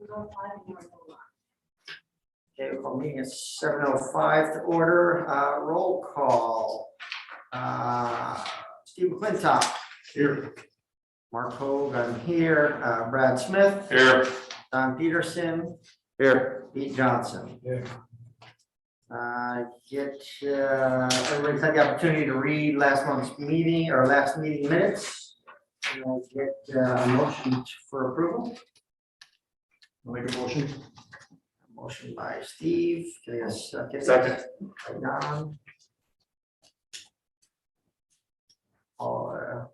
Okay, we'll call meeting at 7:05 to order. Roll call. Steve McClintock. Here. Mark Hogan here. Brad Smith. Here. Don Peterson. Here. Pete Johnson. Here. Everybody's had the opportunity to read last month's meeting or last meeting minutes. Get a motion for approval. I'll make a motion. Motion by Steve. Can I get a second? Second. By Don. All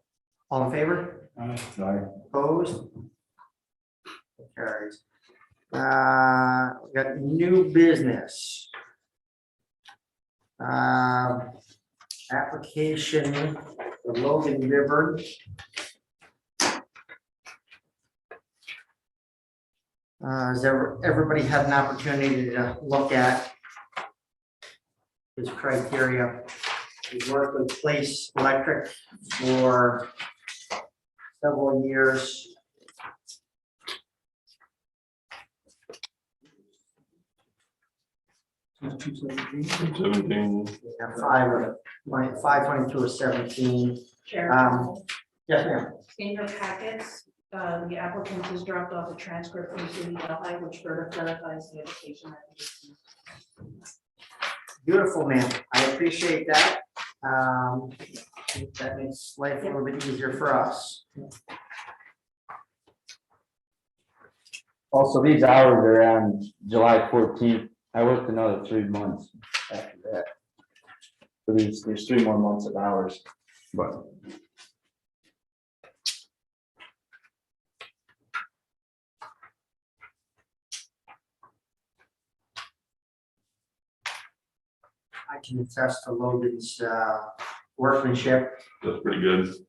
in favor? Aye. Opposed? It carries. We got new business. Application for Logan River. Has everybody had an opportunity to look at his criteria? He's worked with Place Electric for several years. $17. Yeah, 5/22 of 17. Chair, Yes, ma'am. in your packets, the applicant has dropped off a transcript from City Delhi, which further clarifies the application. Beautiful, man. I appreciate that. That makes life a little bit easier for us. Also, these hours are on July 14th. I worked another 3 months after that. So there's 3 more months of hours, but. I can attest to Logan's workmanship. That's pretty good. He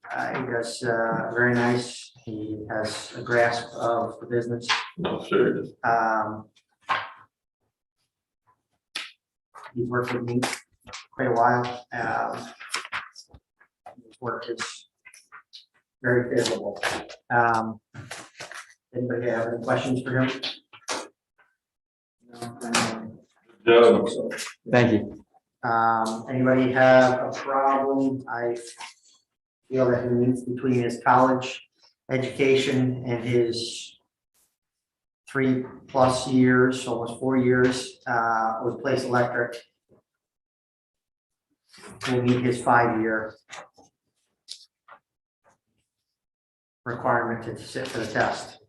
does very nice. He has a grasp of the business. No, sure it is. He's worked with me quite a while. His work is very favorable. Anybody have any questions for him? Joe. Thank you. Anybody have a problem? I feel that he needs between his college education and his 3+ years, almost 4 years, with Place Electric. Will meet his 5-year requirement to sit for the test.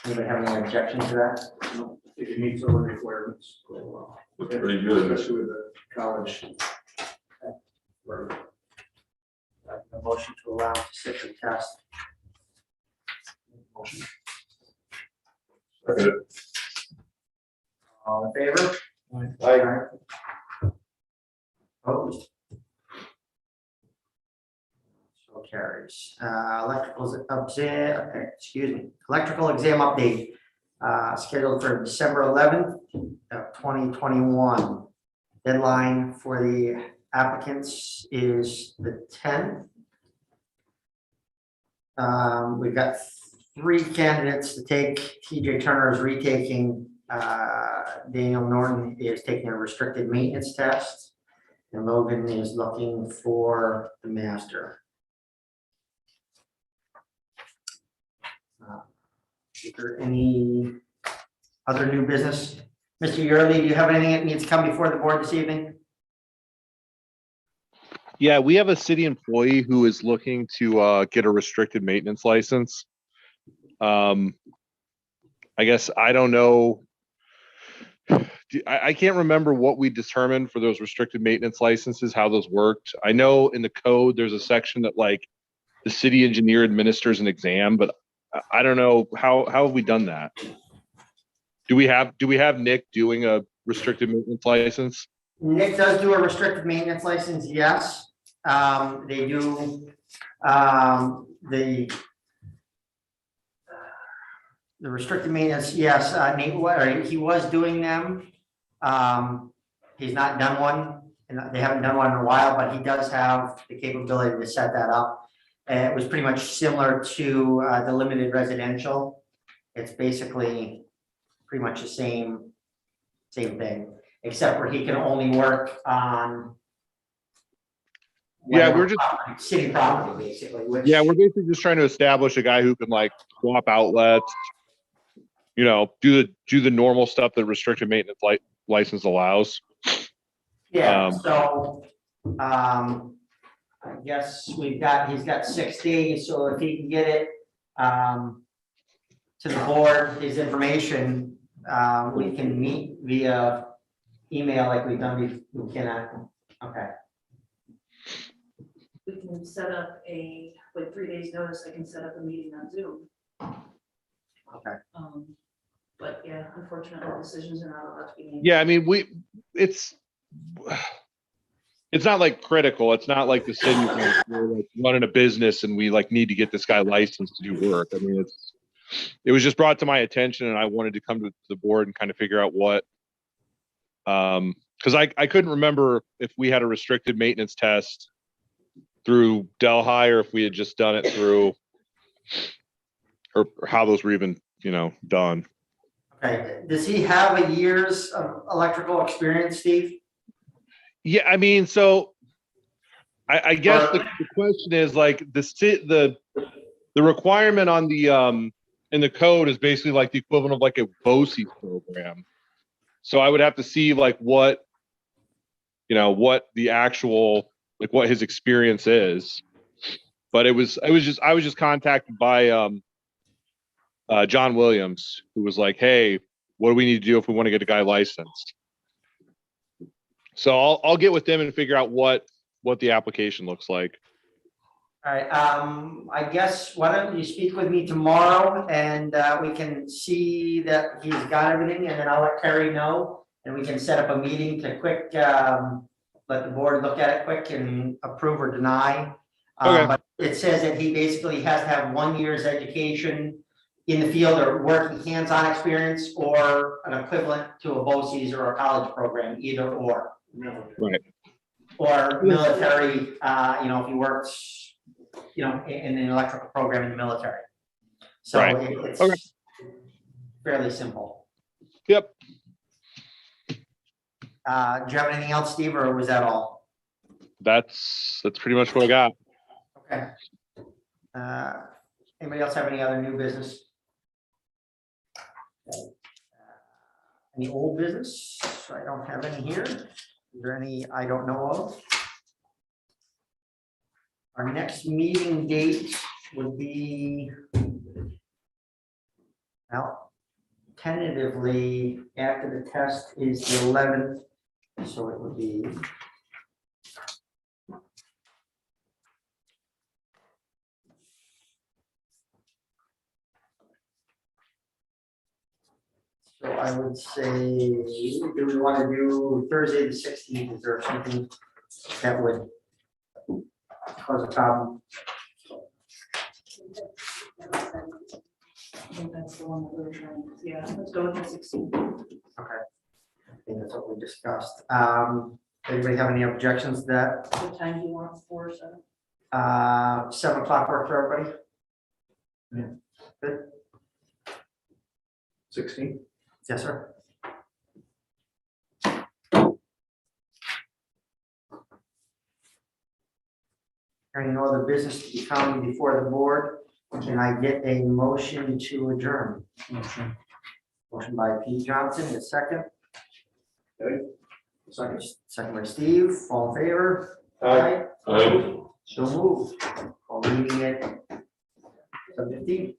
Anybody have any objection to that? If it meets all the requirements. That's pretty good. Especially with the college. A motion to allow him to sit for the test. Motion. Second. All in favor? Aye. Opposed? So carries. Electrical exam update, scheduled for December 11th of 2021. Deadline for the applicants is the 10th. We've got 3 candidates to take. TJ Turner is retaking. Daniel Norton is taking a restricted maintenance test, and Logan is looking for the master. Is there any other new business? Mr. Yurley, do you have anything that needs to come before the board this evening? Yeah, we have a city employee who is looking to get a restricted maintenance license. I guess I don't know. I can't remember what we determined for those restricted maintenance licenses, how those worked. I know in the code, there's a section that like the city engineer administers an exam, but I don't know how have we done that? Do we have Nick doing a restricted maintenance license? Nick does do a restricted maintenance license, yes. They do, the restricted maintenance, yes, he was doing them. He's not done one, and they haven't done one in a while, but he does have the capability to set that up. It was pretty much similar to the limited residential. It's basically pretty much the same thing, except for he can only work on. Yeah, we're just- City property, basically, which. Yeah, we're basically just trying to establish a guy who can like swap outlets, you know, do the normal stuff that restricted maintenance license allows. Yeah, Um, so, I guess he's got 6 days, so if he can get it, to the board, his information, we can meet via email like we've done before, we can, okay. We can set up with 3 days notice, I can set up a meeting on Zoom. Okay. But yeah, unfortunately, decisions are not allowed to be made. yeah, I mean, it's not like critical. It's not like the city we're like running a business and we like need to get this guy licensed to do work. I mean, it was just brought to my attention and I wanted to come to the board and kind of figure out what, because I couldn't remember if we had a restricted maintenance test through Delhi or if we had just done it through, or how those were even, done. Okay, does he have a years of electrical experience, Steve? Yeah, I mean, so I guess the question is like the requirement on the in the code is basically like the equivalent of like a BOCES program. So I would have to see like what the actual like what his experience is. But I was just contacted by John Williams, who was like, hey, what do we need to do if we want to get a guy licensed? So I'll get with them and figure out what the application looks like. All right, I guess, why don't you speak with me tomorrow and we can see that he's got everything and then I'll let Kerry know. And we can set up a meeting to quick, let the board look at it quick and approve or deny. Okay. But it says that he basically has to have 1 year's education in the field or working hands-on experience or an equivalent to a BOCES or a college program, either or. Right. Or military, if he works, in an electrical program in the military. So Right. it's Okay. fairly simple. Yep. Do you have anything else, Steve, or was that all? That's pretty much what I got. Okay. Anybody else have any other new business? Any old business? I don't have any here. Is there any I don't know of? Our next meeting date would be, well, tentatively, after the test is the 11th, so it would be. So I would say, do we want to do Thursday the 16th? Is there something that would cause a problem? I think that's the one that we're trying, yeah, let's go with the 16th. Okay. I think that's what we discussed. Anybody have any objections to that? What time do you want for, so? 7 o'clock work for everybody? Yeah. Good. 16. Yes, sir. Hearing no other business to be coming before the board, can I get a motion to adjourn? Motion by Pete Johnson, a second. Second by Steve, all in favor? Aye. Aye. So moved. Call meeting at 7:15.